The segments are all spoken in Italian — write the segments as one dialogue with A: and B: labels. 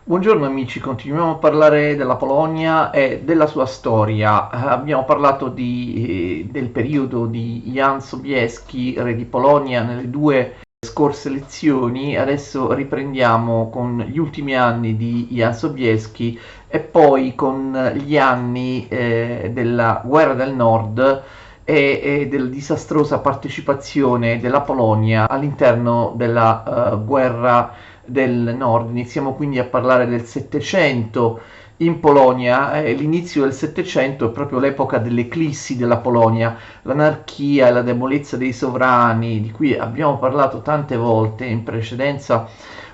A: Buongiorno amici, continuiamo a parlare della Polonia e della sua storia. Abbiamo parlato del periodo di Jan Sobieski, re di Polonia, nelle due scorse lezioni. Adesso riprendiamo con gli ultimi anni di Jan Sobieski e poi con gli anni della guerra del Nord e della disastrosa partecipazione della Polonia all'interno della guerra del Nord. Iniziamo quindi a parlare del Settecento in Polonia. L'inizio del Settecento è proprio l'epoca dell'eclissi della Polonia, l'anarchia e la debolezza dei sovrani, di cui abbiamo parlato tante volte in precedenza,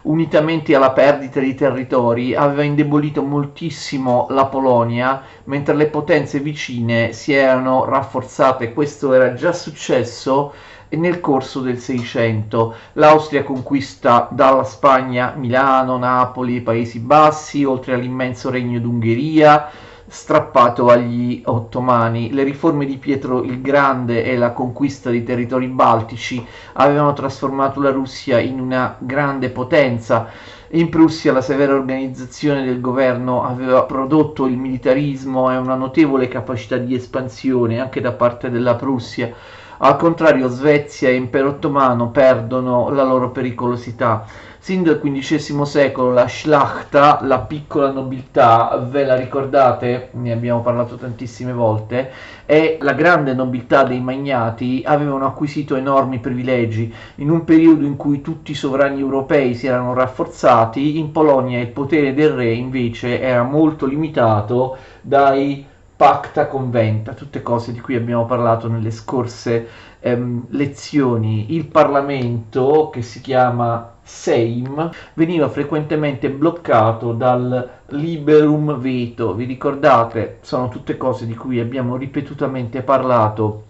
A: unitamente alla perdita di territori, aveva indebolito moltissimo la Polonia, mentre le potenze vicine si erano rafforzate. Questo era già successo nel corso del Seicento. L'Austria conquista dalla Spagna Milano, Napoli, Paesi Bassi, oltre all'immenso regno d'Ungheria strappato agli ottomani. Le riforme di Pietro il Grande e la conquista dei territori baltici avevano trasformato la Russia in una grande potenza. In Prussia la severa organizzazione del governo aveva prodotto il militarismo e una notevole capacità di espansione anche da parte della Prussia. Al contrario, Svezia e Impero Ottomano perdono la loro pericolosità. Sin dal XV secolo la Szlachta, la piccola nobiltà, ve la ricordate? Ne abbiamo parlato tantissime volte, e la grande nobiltà dei magnati avevano acquisito enormi privilegi. In un periodo in cui tutti i sovrani europei si erano rafforzati, in Polonia il potere del re invece era molto limitato dai Pacta Conventa, tutte cose di cui abbiamo parlato nelle scorse lezioni. Il Parlamento, che si chiama Sejm, veniva frequentemente bloccato dal liberum veto. Vi ricordate? Sono tutte cose di cui abbiamo ripetutamente parlato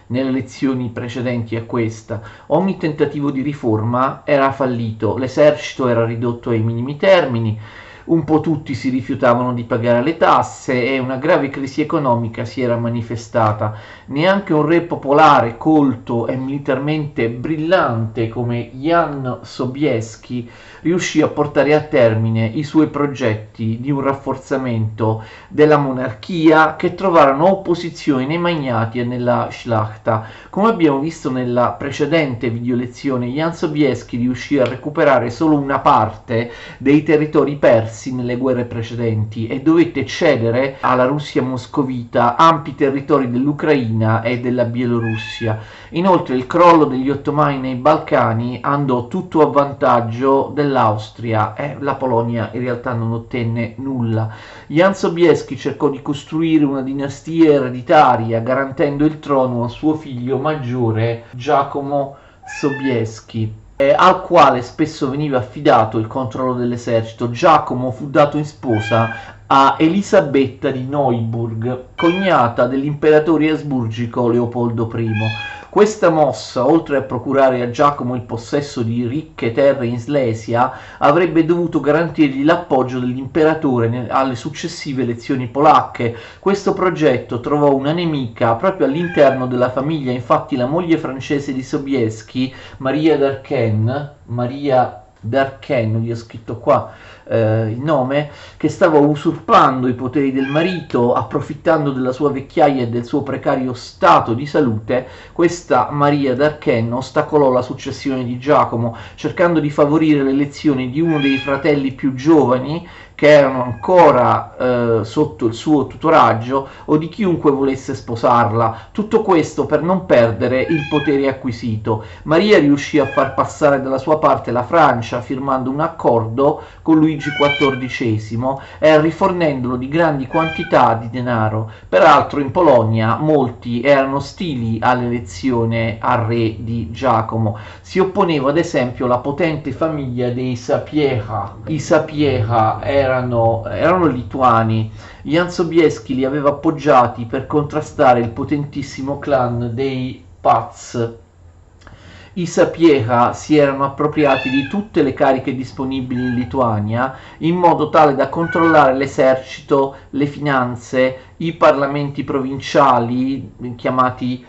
A: nelle lezioni precedenti a questa. Ogni tentativo di riforma era fallito, l'esercito era ridotto ai minimi termini, un po' tutti si rifiutavano di pagare le tasse e una grave crisi economica si era manifestata. Neanche un re popolare, colto e militarmente brillante come Jan Sobieski riuscì a portare a termine i suoi progetti di un rafforzamento della monarchia, che trovarono opposizione nei magnati e nella Szlachta. Come abbiamo visto nella precedente video lezione, Jan Sobieski riuscì a recuperare solo una parte dei territori persi nelle guerre precedenti e dovette cedere alla Russia moscovita ampi territori dell'Ucraina e della Bielorussia. Inoltre il crollo degli ottomani nei Balcani andò tutto a vantaggio dell'Austria e la Polonia in realtà non ottenne nulla. Jan Sobieski cercò di costruire una dinastia ereditaria, garantendo il trono a suo figlio maggiore Giacomo Sobieski, al quale spesso veniva affidato il controllo dell'esercito. Giacomo fu dato in sposa a Elisabetta di Neuburg, cognata dell'imperatore asburgico Leopoldo I. Questa mossa, oltre a procurare a Giacomo il possesso di ricche terre in Slesia, avrebbe dovuto garantirgli l'appoggio dell'imperatore alle successive elezioni polacche. Questo progetto trovò una nemica proprio all'interno della famiglia. Infatti la moglie francese di Sobieski, Maria d'Archen, vi ho scritto qua il nome, che stava usurpando i poteri del marito, approfittando della sua vecchiaia e del suo precario stato di salute. Questa Maria d'Archen ostacolò la successione di Giacomo, cercando di favorire l'elezione di uno dei fratelli più giovani che erano ancora sotto il suo tutoraggio, o di chiunque volesse sposarla. Tutto questo per non perdere il potere acquisito. Maria riuscì a far passare dalla sua parte la Francia, firmando un accordo con Luigi XIV e rifornendolo di grandi quantità di denaro. Peraltro in Polonia molti erano ostili all'elezione a re di Giacomo. Si opponeva ad esempio la potente famiglia dei Sapieha. I Sapieha erano lituani. Jan Sobieski li aveva appoggiati per contrastare il potentissimo clan dei Paz. I Sapieha si erano appropriati di tutte le cariche disponibili in Lituania, in modo tale da controllare l'esercito, le finanze, i parlamenti provinciali, chiamati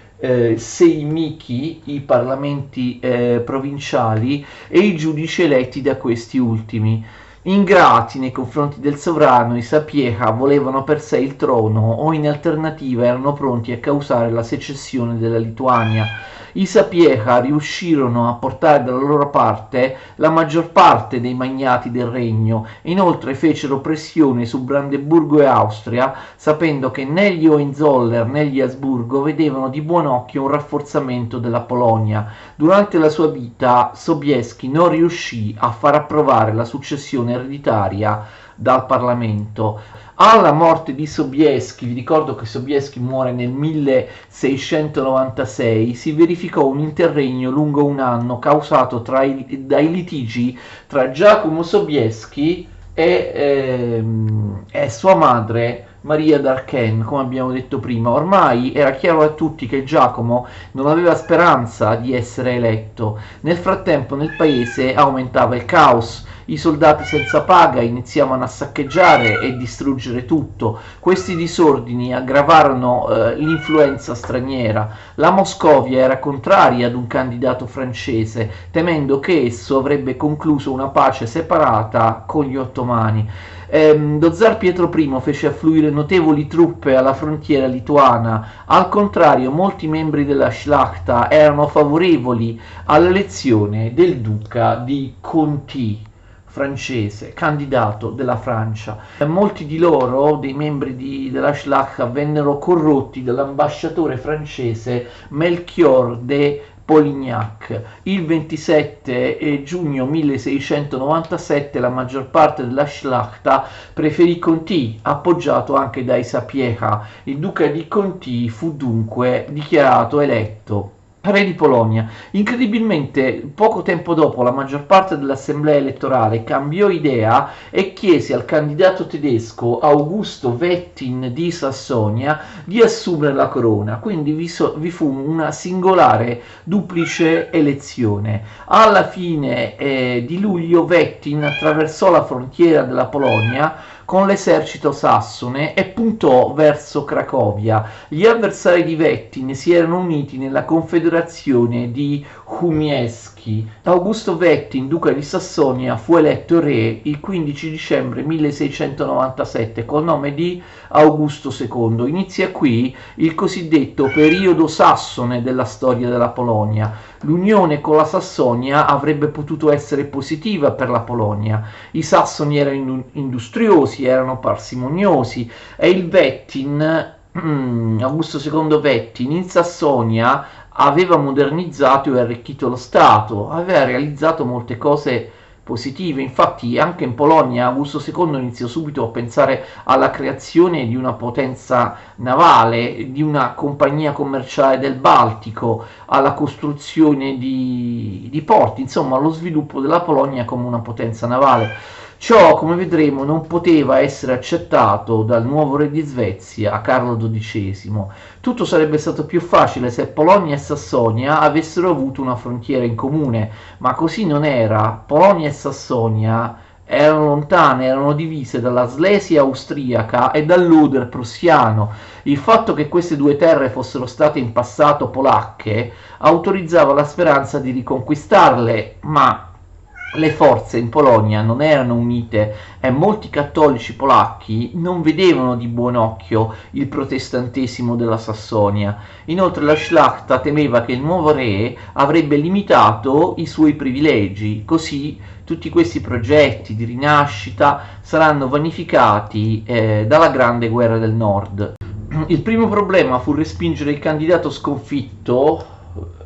A: seimiki, i parlamenti provinciali, e i giudici eletti da questi ultimi. Ingrati nei confronti del sovrano, i Sapieha volevano per sé il trono o in alternativa erano pronti a causare la secessione della Lituania. I Sapieha riuscirono a portare dalla loro parte la maggior parte dei magnati del regno e inoltre fecero pressione su Brandeburgo e Austria, sapendo che né gli Hohenzollern né gli Asburgo vedevano di buon occhio un rafforzamento della Polonia. Durante la sua vita Sobieski non riuscì a far approvare la successione ereditaria dal Parlamento. Alla morte di Sobieski, vi ricordo che Sobieski muore nel 1696, si verificò un interregno lungo un anno causato dai litigi tra Giacomo Sobieski e sua madre Maria d'Archen, come abbiamo detto prima. Ormai era chiaro a tutti che Giacomo non aveva speranza di essere eletto. Nel frattempo nel paese aumentava il caos. I soldati senza paga iniziavano a saccheggiare e distruggere tutto. Questi disordini aggravarono l'influenza straniera. La Moscovia era contraria ad un candidato francese, temendo che esso avrebbe concluso una pace separata con gli ottomani. Lo zar Pietro I fece affluire notevoli truppe alla frontiera lituana. Al contrario, molti membri della Szlachta erano favorevoli all'elezione del duca di Conti, francese, candidato della Francia. Molti di loro, dei membri della Szlachta, vennero corrotti dall'ambasciatore francese Melchior de Polignac. Il 27 giugno 1697 la maggior parte della Szlachta preferì Conti, appoggiato anche dai Sapieha. Il duca di Conti fu dunque dichiarato eletto re di Polonia. Incredibilmente, poco tempo dopo, la maggior parte dell'assemblea elettorale cambiò idea e chiese al candidato tedesco Augusto Wettin di Sassonia di assumere la corona. Quindi vi fu una singolare duplice elezione. Alla fine di luglio Wettin attraversò la frontiera della Polonia con l'esercito sassone e puntò verso Cracovia. Gli avversari di Wettin si erano uniti nella confederazione di Humieschi. Augusto Wettin, duca di Sassonia, fu eletto re il 15 dicembre 1697 col nome di Augusto II. Inizia qui il cosiddetto periodo sassone della storia della Polonia. L'unione con la Sassonia avrebbe potuto essere positiva per la Polonia. I sassoni erano industriosi, erano parsimoniosi e il Wettin, Augusto II Wettin, in Sassonia aveva modernizzato e arricchito lo Stato, aveva realizzato molte cose positive. Infatti anche in Polonia Augusto II iniziò subito a pensare alla creazione di una potenza navale, di una compagnia commerciale del Baltico, alla costruzione di porti, insomma allo sviluppo della Polonia come una potenza navale. Ciò, come vedremo, non poteva essere accettato dal nuovo re di Svezia, Carlo XII. Tutto sarebbe stato più facile se Polonia e Sassonia avessero avuto una frontiera in comune, ma così non era. Polonia e Sassonia erano lontane, erano divise dalla Slesia austriaca e dall'Oder prussiano. Il fatto che queste due terre fossero state in passato polacche autorizzava la speranza di riconquistarle, ma le forze in Polonia non erano unite e molti cattolici polacchi non vedevano di buon occhio il protestantesimo della Sassonia. Inoltre la Szlachta temeva che il nuovo re avrebbe limitato i suoi privilegi, così tutti questi progetti di rinascita saranno vanificati dalla Grande Guerra del Nord. Il primo problema fu respingere il candidato sconfitto,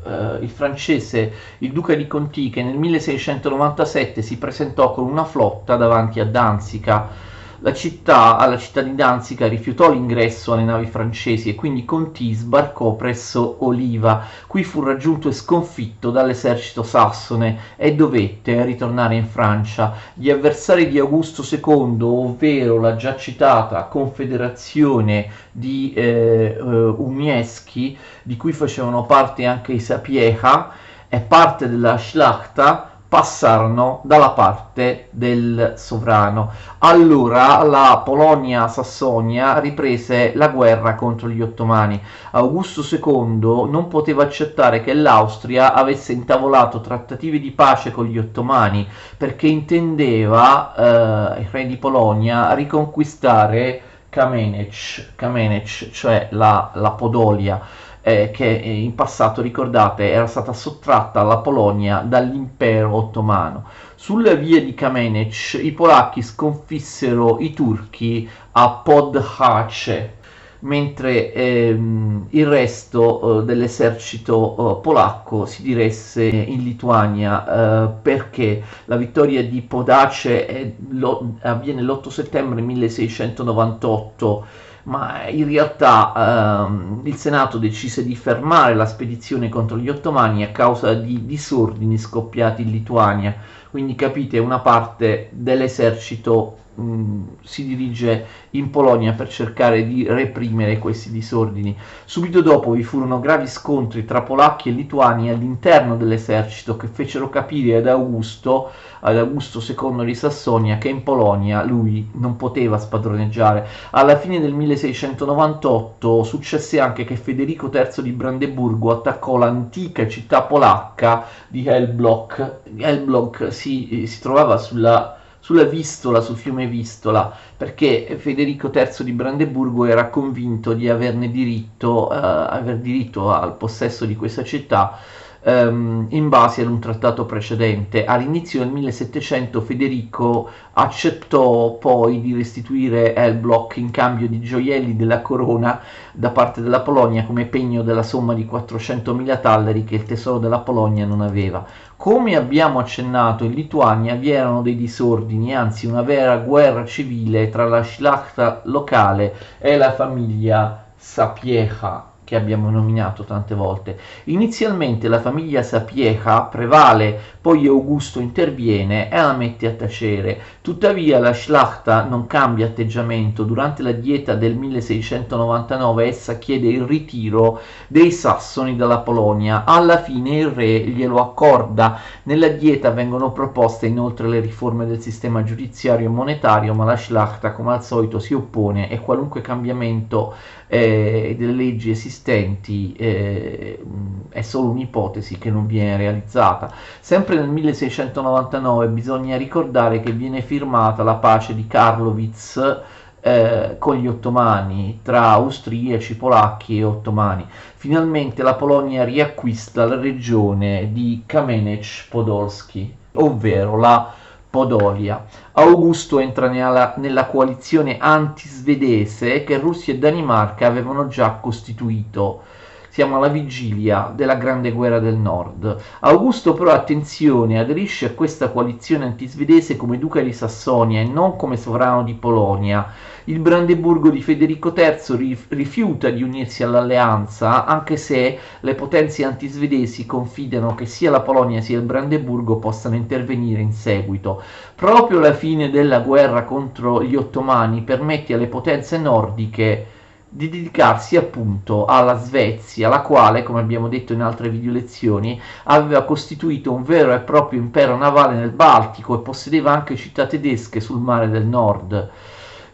A: il francese, il duca di Conti, che nel 1697 si presentò con una flotta davanti a Danzica. Alla città di Danzica rifiutò l'ingresso alle navi francesi e quindi Conti sbarcò presso Oliva. Qui fu raggiunto e sconfitto dall'esercito sassone e dovette ritornare in Francia. Gli avversari di Augusto II, ovvero la già citata confederazione di Umieschi, di cui facevano parte anche i Sapieha e parte della Szlachta, passarono dalla parte del sovrano. Allora la Polonia-Sassonia riprese la guerra contro gli ottomani. Augusto II non poteva accettare che l'Austria avesse intavolato trattative di pace con gli ottomani, perché intendeva, il re di Polonia, riconquistare Kamenec, cioè la Podolia, che in passato, ricordate, era stata sottratta alla Polonia dall'impero ottomano. Sulla via di Kamenec i polacchi sconfissero i turchi a Podhace, mentre il resto dell'esercito polacco si diresse in Lituania, perché la vittoria di Podace avviene l'8 settembre 1698, ma in realtà il Senato decise di fermare la spedizione contro gli ottomani a causa di disordini scoppiati in Lituania. Quindi capite, una parte dell'esercito si dirige in Polonia per cercare di reprimere questi disordini. Subito dopo vi furono gravi scontri tra polacchi e lituani all'interno dell'esercito, che fecero capire ad Augusto II di Sassonia, che in Polonia lui non poteva spadroneggiare. Alla fine del 1698 successe anche che Federico III di Brandeburgo attaccò l'antica città polacca di Elbląg. Elbląg si trovava sulla Vistola, sul fiume Vistola, perché Federico III di Brandeburgo era convinto di aver diritto al possesso di questa città, in base ad un trattato precedente. All'inizio del 1700 Federico accettò poi di restituire Elbląg in cambio di gioielli della corona da parte della Polonia, come pegno della somma di 400.000 talleri che il tesoro della Polonia non aveva. Come abbiamo accennato, in Lituania vi erano dei disordini, anzi una vera guerra civile tra la Szlachta locale e la famiglia Sapiecha, che abbiamo nominato tante volte. Inizialmente la famiglia Sapiecha prevale, poi Augusto interviene e la mette a tacere. Tuttavia la Szlachta non cambia atteggiamento. Durante la dieta del 1699 essa chiede il ritiro dei sassoni dalla Polonia. Alla fine il re glielo accorda. Nella dieta vengono proposte inoltre le riforme del sistema giudiziario e monetario, ma la Szlachta come al solito si oppone, e qualunque cambiamento delle leggi esistenti è solo un'ipotesi che non viene realizzata. Sempre nel 1699 bisogna ricordare che viene firmata la pace di Karlowitz con gli ottomani, tra austriaci, polacchi e ottomani. Finalmente la Polonia riacquista la regione di Kamenec-Podolski, ovvero la Podolia. Augusto entra nella coalizione anti-svedese che Russia e Danimarca avevano già costituito. Siamo alla vigilia della Grande Guerra del Nord. Augusto però, attenzione, aderisce a questa coalizione antisvedese come duca di Sassonia e non come sovrano di Polonia. Il Brandeburgo di Federico III rifiuta di unirsi all'alleanza, anche se le potenze antisvedesi confidano che sia la Polonia sia il Brandeburgo possano intervenire in seguito. Proprio la fine della guerra contro gli ottomani permette alle potenze nordiche di dedicarsi appunto alla Svezia, la quale, come abbiamo detto in altre video lezioni, aveva costituito un vero e proprio impero navale nel Baltico e possedeva anche città tedesche sul mare del Nord.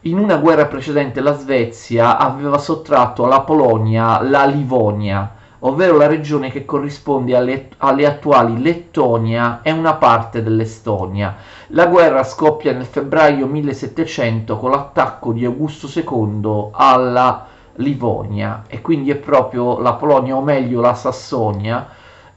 A: In una guerra precedente la Svezia aveva sottratto alla Polonia la Livonia, ovvero la regione che corrisponde alle attuali Lettonia e una parte dell'Estonia. La guerra scoppia nel febbraio 1700 con l'attacco di Augusto II alla Livonia, e quindi è proprio la Polonia, o meglio la Sassonia,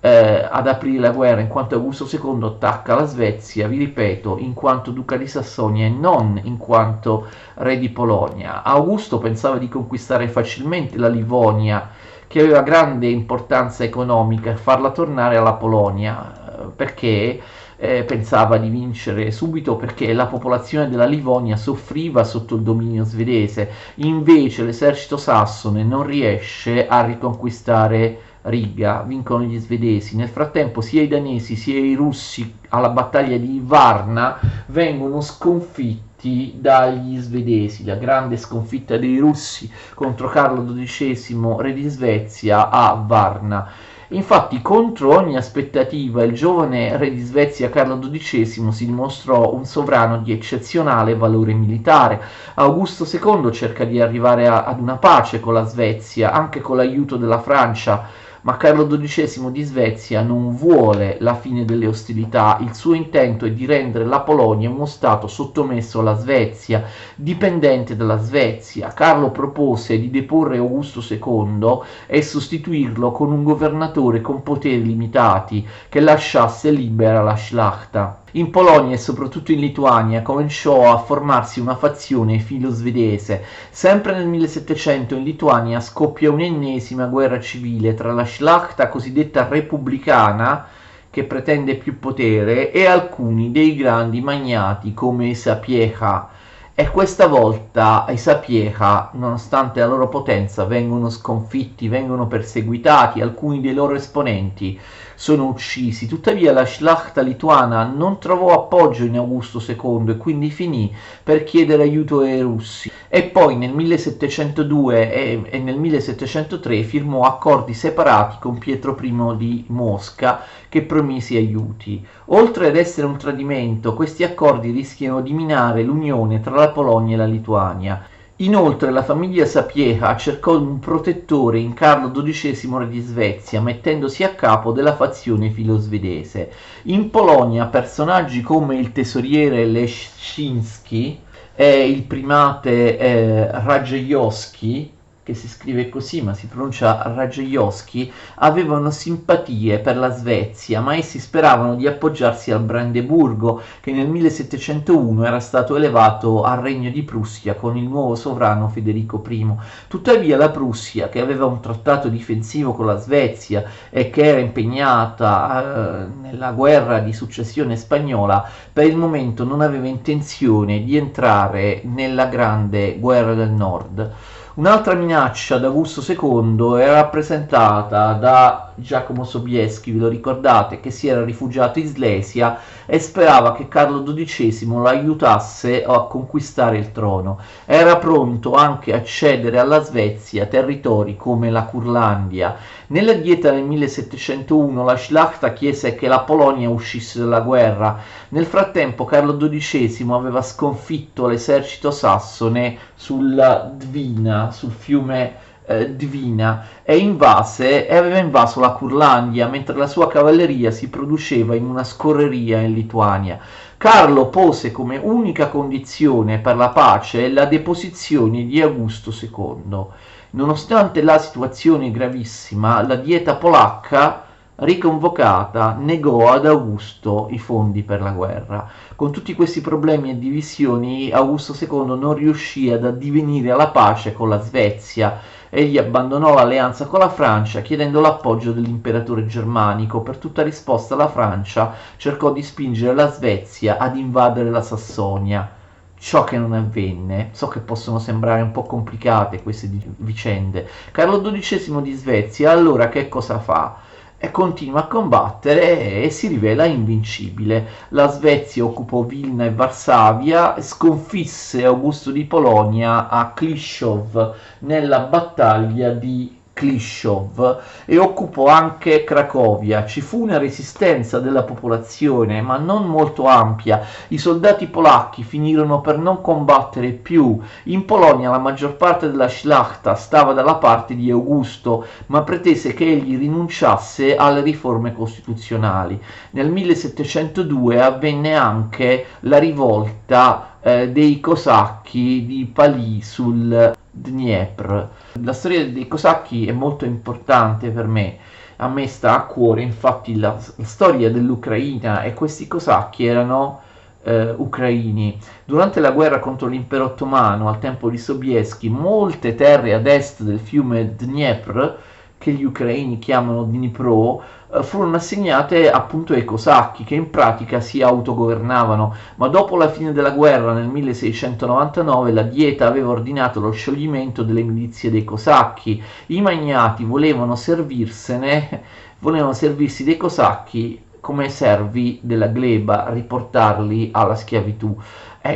A: ad aprire la guerra, in quanto Augusto II attacca la Svezia, vi ripeto, in quanto duca di Sassonia e non in quanto re di Polonia. Augusto pensava di conquistare facilmente la Livonia, che aveva grande importanza economica, e farla tornare alla Polonia, perché pensava di vincere subito, perché la popolazione della Livonia soffriva sotto il dominio svedese. Invece l'esercito sassone non riesce a riconquistare Riga, vincono gli svedesi. Nel frattempo sia i danesi sia i russi alla battaglia di Varna vengono sconfitti dagli svedesi. La grande sconfitta dei russi contro Carlo XII, re di Svezia, a Varna. Infatti, contro ogni aspettativa, il giovane re di Svezia Carlo XII si dimostrò un sovrano di eccezionale valore militare. Augusto II cerca di arrivare ad una pace con la Svezia, anche con l'aiuto della Francia, ma Carlo XII di Svezia non vuole la fine delle ostilità. Il suo intento è di rendere la Polonia uno stato sottomesso alla Svezia, dipendente dalla Svezia. Carlo propose di deporre Augusto II e sostituirlo con un governatore con poteri limitati che lasciasse libera la Szlachta. In Polonia e soprattutto in Lituania cominciò a formarsi una fazione filo-svedese. Sempre nel 1700 in Lituania scoppia un'ennesima guerra civile tra la Szlachta cosiddetta repubblicana, che pretende più potere, e alcuni dei grandi magnati come i Sapieha. E questa volta i Sapieha, nonostante la loro potenza, vengono sconfitti, vengono perseguitati, alcuni dei loro esponenti sono uccisi. Tuttavia la Szlachta lituana non trovò appoggio in Augusto II e quindi finì per chiedere aiuto ai russi. E poi nel 1702 e nel 1703 firmò accordi separati con Pietro I di Mosca, che promise aiuti. Oltre ad essere un tradimento, questi accordi rischiano di minare l'unione tra la Polonia e la Lituania. Inoltre la famiglia Sapieha cercò un protettore in Carlo XII re di Svezia, mettendosi a capo della fazione filo-svedese. In Polonia personaggi come il tesoriere Leszczyński e il primate Radziejowski, che si scrive così ma si pronuncia Radziejowski, avevano simpatie per la Svezia, ma essi speravano di appoggiarsi al Brandeburgo, che nel 1701 era stato elevato al regno di Prussia con il nuovo sovrano Federico I. Tuttavia la Prussia, che aveva un trattato difensivo con la Svezia e che era impegnata nella guerra di successione spagnola, per il momento non aveva intenzione di entrare nella grande guerra del nord. Un'altra minaccia ad Augusto II era rappresentata da Giacomo Sobieski, ve lo ricordate, che si era rifugiato in Slesia e sperava che Carlo XII lo aiutasse a conquistare il trono. Era pronto anche a cedere alla Svezia territori come la Curlandia. Nella dieta del 1701 la Szlachta chiese che la Polonia uscisse dalla guerra. Nel frattempo Carlo XII aveva sconfitto l'esercito sassone sulla Dvina, sul fiume Dvina, e aveva invaso la Curlandia, mentre la sua cavalleria si produceva in una scorreria in Lituania. Carlo pose come unica condizione per la pace la deposizione di Augusto II. Nonostante la situazione gravissima, la dieta polacca, riconvocata, negò ad Augusto i fondi per la guerra. Con tutti questi problemi e divisioni, Augusto II non riuscì ad addivenire alla pace con la Svezia. Egli abbandonò l'alleanza con la Francia, chiedendo l'appoggio dell'imperatore germanico. Per tutta risposta la Francia cercò di spingere la Svezia ad invadere la Sassonia. Ciò che non avvenne. So che possono sembrare un po' complicate queste vicende. Carlo XII di Svezia allora che cosa fa? E continua a combattere e si rivela invincibile. La Svezia occupò Vilna e Varsavia, sconfisse Augusto di Polonia a Kliszów nella battaglia di Kliszów e occupò anche Cracovia. Ci fu una resistenza della popolazione, ma non molto ampia. I soldati polacchi finirono per non combattere più. In Polonia la maggior parte della Szlachta stava dalla parte di Augusto, ma pretese che egli rinunciasse alle riforme costituzionali. Nel 1702 avvenne anche la rivolta dei cosacchi di Pali sul Dniepr. La storia dei cosacchi è molto importante per me, a me sta a cuore infatti la storia dell'Ucraina, e questi cosacchi erano ucraini. Durante la guerra contro l'impero ottomano al tempo di Sobieski, molte terre ad est del fiume Dniepr, che gli ucraini chiamano Dnipro, furono assegnate appunto ai cosacchi, che in pratica si autogovernavano, ma dopo la fine della guerra nel 1699 la Dieta aveva ordinato lo scioglimento delle milizie dei cosacchi. I magnati volevano servirsi dei cosacchi come servi della gleba, riportarli alla schiavitù.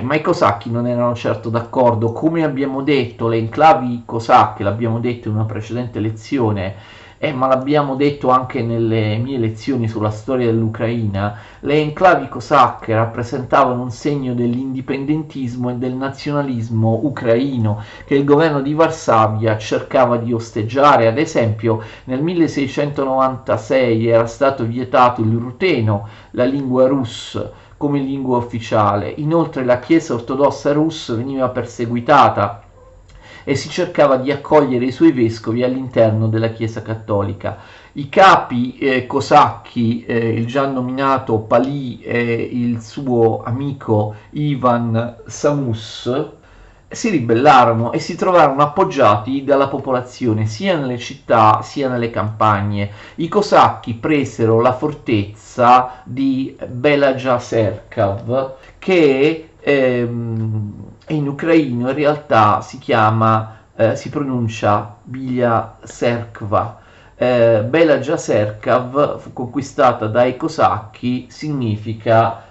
A: Ma i cosacchi non erano certo d'accordo. Come abbiamo detto, le enclavi cosacche, l'abbiamo detto in una precedente lezione, ma l'abbiamo detto anche nelle mie lezioni sulla storia dell'Ucraina, le enclavi cosacche rappresentavano un segno dell'indipendentismo e del nazionalismo ucraino che il governo di Varsavia cercava di osteggiare. Ad esempio, nel 1696 era stato vietato il ruteno, la lingua russa, come lingua ufficiale. Inoltre la Chiesa ortodossa russa veniva perseguitata e si cercava di accogliere i suoi vescovi all'interno della Chiesa cattolica. I capi cosacchi, il già nominato Palì e il suo amico Ivan Samus, si ribellarono e si trovarono appoggiati dalla popolazione sia nelle città sia nelle campagne. I cosacchi presero la fortezza di Belaja-Serkav, che in ucraino in realtà si pronuncia Bilia Serkva. Belaja Serkav fu conquistata dai cosacchi, significa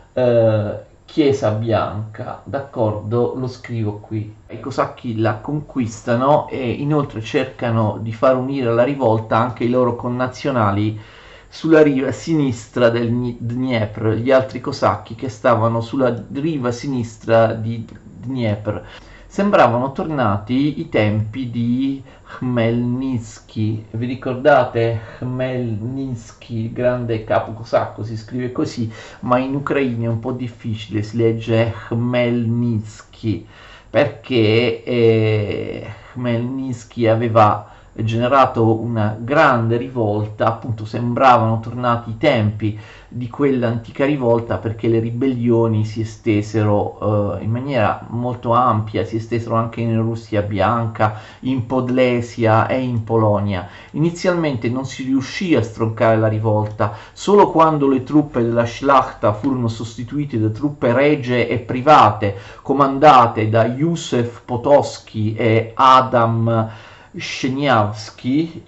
A: Chiesa Bianca, d'accordo? Lo scrivo qui. I cosacchi la conquistano e inoltre cercano di far unire alla rivolta anche i loro connazionali sulla riva sinistra del Dniepr, gli altri cosacchi che stavano sulla riva sinistra di Dniepr. Sembravano tornati i tempi di Khmelnytsky. Vi ricordate Khmelnytsky, il grande capo cosacco? Si scrive così, ma in ucraino è un po' difficile, si legge Khmelnytsky, perché Khmelnytsky aveva generato una grande rivolta, appunto sembravano tornati i tempi di quell'antica rivolta, perché le ribellioni si estesero in maniera molto ampia, si estesero anche in Russia bianca, in Podlesia e in Polonia. Inizialmente non si riuscì a stroncare la rivolta, solo quando le truppe della Szlachta furono sostituite da truppe regie e private comandate da Józef Potocki e Adam Szczeniawski,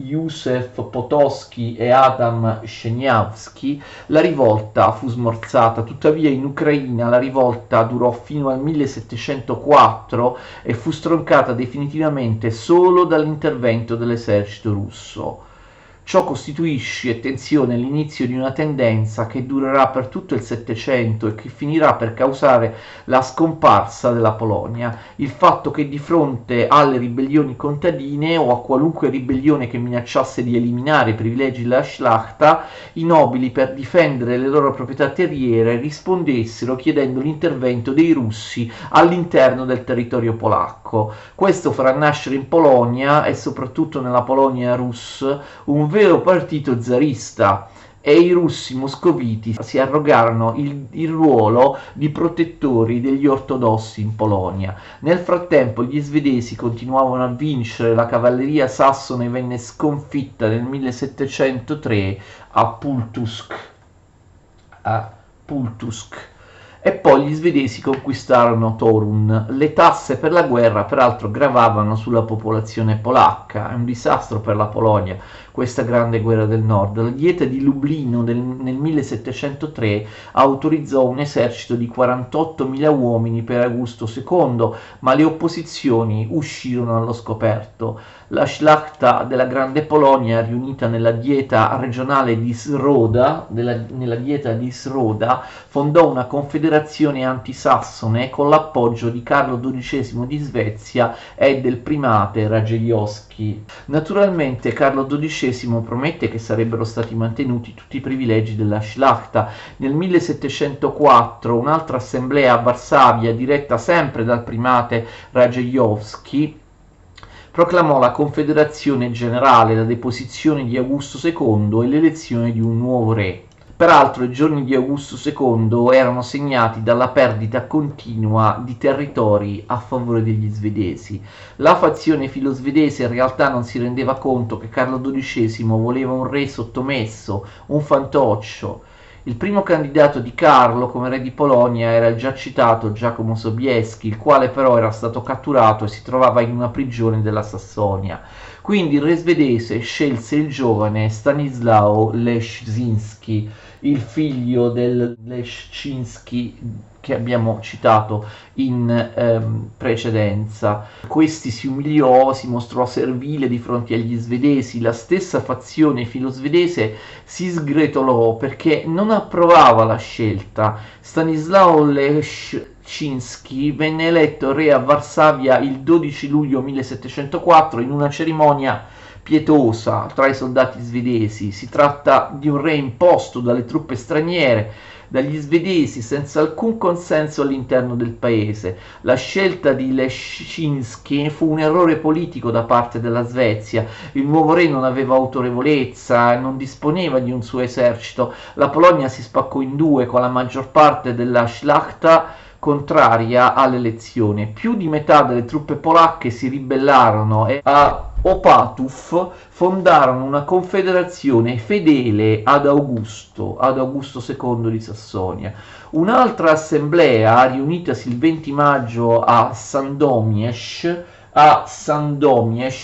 A: la rivolta fu smorzata. Tuttavia in Ucraina la rivolta durò fino al 1704 e fu stroncata definitivamente solo dall'intervento dell'esercito russo. Ciò costituisce, attenzione, l'inizio di una tendenza che durerà per tutto il Settecento e che finirà per causare la scomparsa della Polonia. Il fatto che di fronte alle ribellioni contadine o a qualunque ribellione che minacciasse di eliminare i privilegi della Szlachta, i nobili, per difendere le loro proprietà terriere, rispondessero chiedendo l'intervento dei russi all'interno del territorio polacco. Questo farà nascere in Polonia, e soprattutto nella Polonia russa, un vero partito zarista, e i russi moscoviti si arrogarono il ruolo di protettori degli ortodossi in Polonia. Nel frattempo gli svedesi continuavano a vincere, la cavalleria sassone venne sconfitta nel 1703 a Pultusk. E poi gli svedesi conquistarono Torun. Le tasse per la guerra peraltro gravavano sulla popolazione polacca. È un disastro per la Polonia questa grande guerra del nord. La dieta di Lublino nel 1703 autorizzò un esercito di 48.000 uomini per Augusto II, ma le opposizioni uscirono allo scoperto. La Szlachta della Grande Polonia, riunita nella dieta regionale di Sroda, fondò una confederazione antisassone con l'appoggio di Carlo XII di Svezia e del primate Radziejowski. Naturalmente Carlo XII promette che sarebbero stati mantenuti tutti i privilegi della Szlachta. Nel 1704 un'altra assemblea a Varsavia, diretta sempre dal primate Radziejowski, proclamò la confederazione generale, la deposizione di Augusto II e l'elezione di un nuovo re. Peraltro i giorni di Augusto II erano segnati dalla perdita continua di territori a favore degli svedesi. La fazione filosvedese in realtà non si rendeva conto che Carlo XII voleva un re sottomesso, un fantoccio. Il primo candidato di Carlo come re di Polonia era il già citato Giacomo Sobieski, il quale però era stato catturato e si trovava in una prigione della Sassonia. Quindi il re svedese scelse il giovane Stanislaw Leszczyński. il figlio del Leszczyński che abbiamo citato in precedenza. Questi si umiliò, si mostrò servile di fronte agli svedesi, la stessa fazione filosvedese si sgretolò perché non approvava la scelta. Stanislao Leszczyński venne eletto re a Varsavia il 12 luglio 1704 in una cerimonia pietosa tra i soldati svedesi. Si tratta di un re imposto dalle truppe straniere, dagli svedesi, senza alcun consenso all'interno del paese. La scelta di Leszczyński fu un errore politico da parte della Svezia. Il nuovo re non aveva autorevolezza, non disponeva di un suo esercito. La Polonia si spaccò in due, con la maggior parte della Szlachta contraria all'elezione. Più di metà delle truppe polacche si ribellarono e a Opatów fondarono una confederazione fedele ad Augusto II di Sassonia. Un'altra assemblea, riunitasi il 20 maggio a Sandomierz,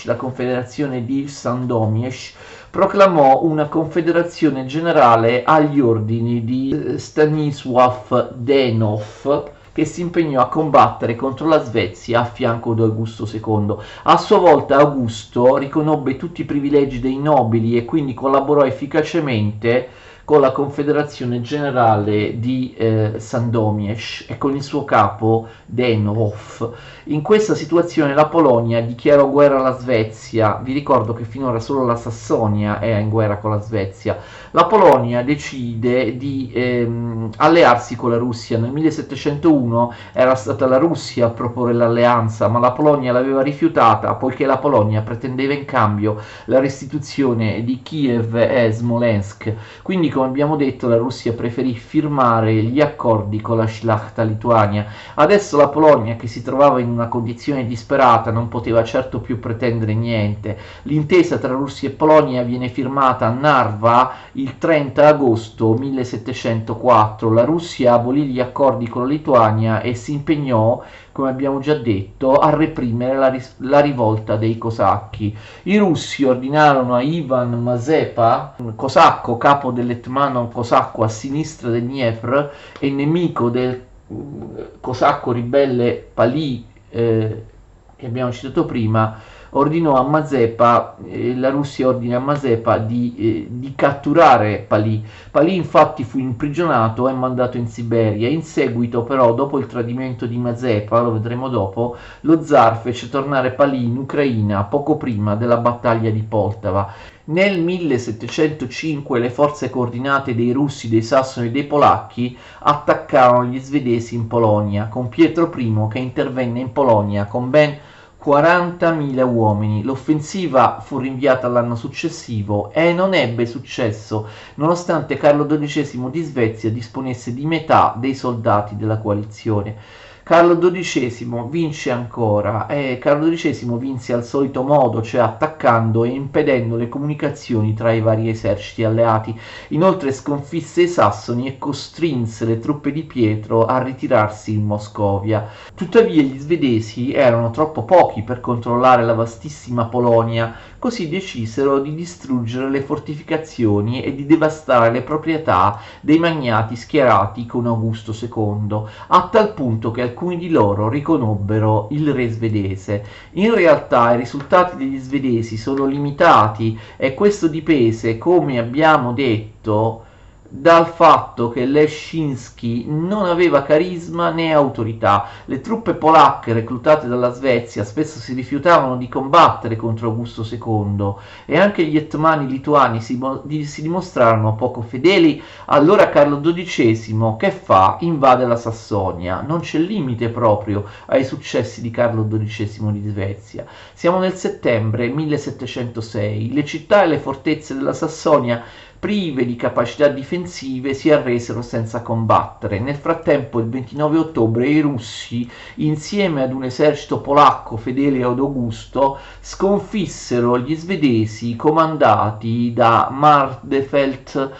A: la confederazione di Sandomierz, proclamò una confederazione generale agli ordini di Stanisław Dębów, che si impegnò a combattere contro la Svezia a fianco di Augusto II. A sua volta Augusto riconobbe tutti i privilegi dei nobili e quindi collaborò efficacemente con la Confederazione Generale di Sandomierz e con il suo capo Dębów. In questa situazione la Polonia dichiarò guerra alla Svezia. Vi ricordo che finora solo la Sassonia era in guerra con la Svezia. La Polonia decide di allearsi con la Russia. Nel 1701 era stata la Russia a proporre l'alleanza, ma la Polonia l'aveva rifiutata poiché la Polonia pretendeva in cambio la restituzione di Kiev e Smolensk. Quindi, come abbiamo detto, la Russia preferì firmare gli accordi con la Szlachta lituania. Adesso la Polonia, che si trovava in una condizione disperata, non poteva certo più pretendere niente. L'intesa tra Russia e Polonia viene firmata a Narva il 30 agosto 1704. La Russia abolì gli accordi con la Lituania e si impegnò, come abbiamo già detto, a reprimere la rivolta dei cosacchi. I russi ordinarono a Ivan Mazepa, un cosacco, capo dell'etmano cosacco a sinistra del Dniepr e nemico del cosacco ribelle Palì, che abbiamo citato prima, ordinò a Mazepa, la Russia ordina a Mazepa di catturare Palì. Palì infatti fu imprigionato e mandato in Siberia. In seguito però, dopo il tradimento di Mazepa, lo vedremo dopo, lo zar fece tornare Palì in Ucraina poco prima della battaglia di Poltava. Nel 1705 le forze coordinate dei russi, dei sassoni e dei polacchi attaccarono gli svedesi in Polonia, con Pietro I che intervenne in Polonia con ben 40.000 uomini. L'offensiva fu rinviata all'anno successivo e non ebbe successo, nonostante Carlo XII di Svezia disponesse di metà dei soldati della coalizione. Carlo XII vince ancora e Carlo XII vinse al solito modo, cioè attaccando e impedendo le comunicazioni tra i vari eserciti alleati. Inoltre sconfisse i sassoni e costrinse le truppe di Pietro a ritirarsi in Moscovia. Tuttavia gli svedesi erano troppo pochi per controllare la vastissima Polonia, così decisero di distruggere le fortificazioni e di devastare le proprietà dei magnati schierati con Augusto II, a tal punto che alcuni di loro riconobbero il re svedese. In realtà i risultati degli svedesi sono limitati e questo dipese, come abbiamo detto, dal fatto che Leszczyński non aveva carisma né autorità. Le truppe polacche reclutate dalla Svezia spesso si rifiutavano di combattere contro Augusto II e anche gli etmani lituani si dimostrarono poco fedeli. Allora Carlo XII che fa? Invade la Sassonia. Non c'è limite proprio ai successi di Carlo XII di Svezia. Siamo nel settembre 1706. Le città e le fortezze della Sassonia, prive di capacità difensive, si arresero senza combattere. Nel frattempo, il 29 ottobre, i russi, insieme ad un esercito polacco fedele ad Augusto, sconfissero gli svedesi comandati da Martefeld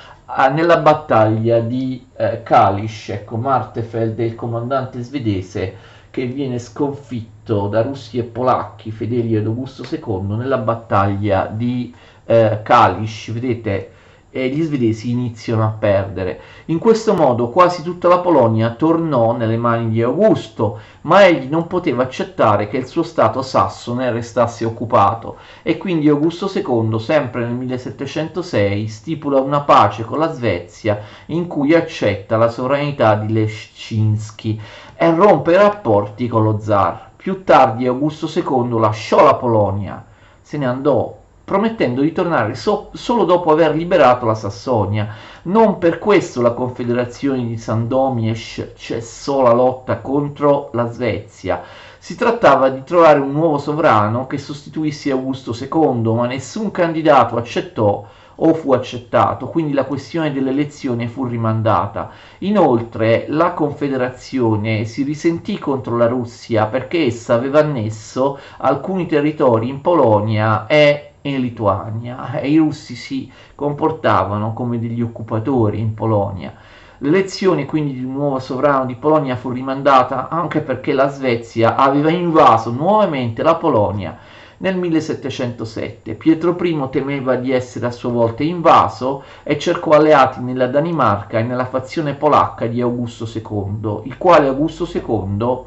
A: nella battaglia di Kalisz. Ecco, Martefeld è il comandante svedese che viene sconfitto da russi e polacchi fedeli ad Augusto II nella battaglia di Kalisz. Vedete e gli svedesi iniziano a perdere. In questo modo quasi tutta la Polonia tornò nelle mani di Augusto, ma egli non poteva accettare che il suo stato sassone restasse occupato e quindi Augusto II, sempre nel 1706, stipula una pace con la Svezia in cui accetta la sovranità di Leszczyński e rompe i rapporti con lo zar. Più tardi Augusto II lasciò la Polonia, se ne andò promettendo di tornare solo dopo aver liberato la Sassonia. Non per questo la Confederazione di Sandomierz cessò la lotta contro la Svezia. Si trattava di trovare un nuovo sovrano che sostituisse Augusto II, ma nessun candidato accettò o fu accettato, quindi la questione delle elezioni fu rimandata. Inoltre la Confederazione si risentì contro la Russia perché essa aveva annesso alcuni territori in Polonia e in Lituania e i russi si comportavano come degli occupatori in Polonia. L'elezione quindi di un nuovo sovrano di Polonia fu rimandata anche perché la Svezia aveva invaso nuovamente la Polonia nel 1707. Pietro I temeva di essere a sua volta invaso e cercò alleati nella Danimarca e nella fazione polacca di Augusto II, il quale Augusto II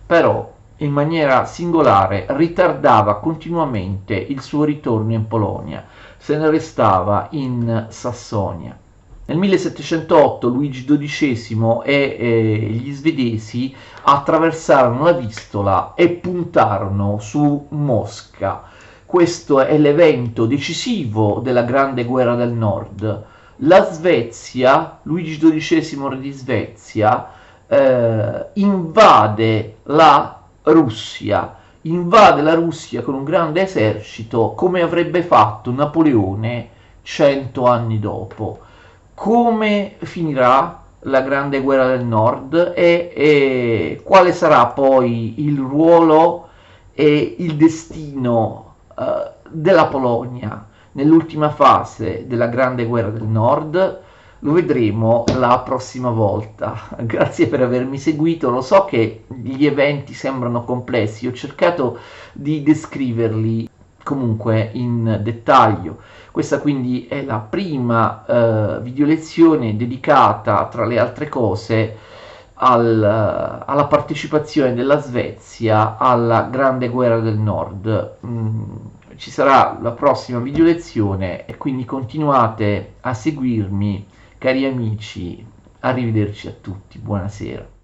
A: però in maniera singolare ritardava continuamente il suo ritorno in Polonia, se ne restava in Sassonia. Nel 1708 Luigi XII e gli svedesi attraversarono la Vistola e puntarono su Mosca. Questo è l'evento decisivo della Grande Guerra del Nord. La Svezia, Luigi XII re di Svezia, invade la Russia con un grande esercito come avrebbe fatto Napoleone 100 anni dopo. Come finirà la Grande Guerra del Nord e quale sarà poi il ruolo e il destino della Polonia nell'ultima fase della Grande Guerra del Nord? Lo vedremo la prossima volta. Grazie per avermi seguito. Lo so che gli eventi sembrano complessi, ho cercato di descriverli comunque in dettaglio. Questa quindi è la prima video lezione dedicata, tra le altre cose, alla partecipazione della Svezia alla Grande Guerra del Nord. Ci sarà la prossima video lezione e quindi continuate a seguirmi, cari amici. Arrivederci a tutti, buonasera.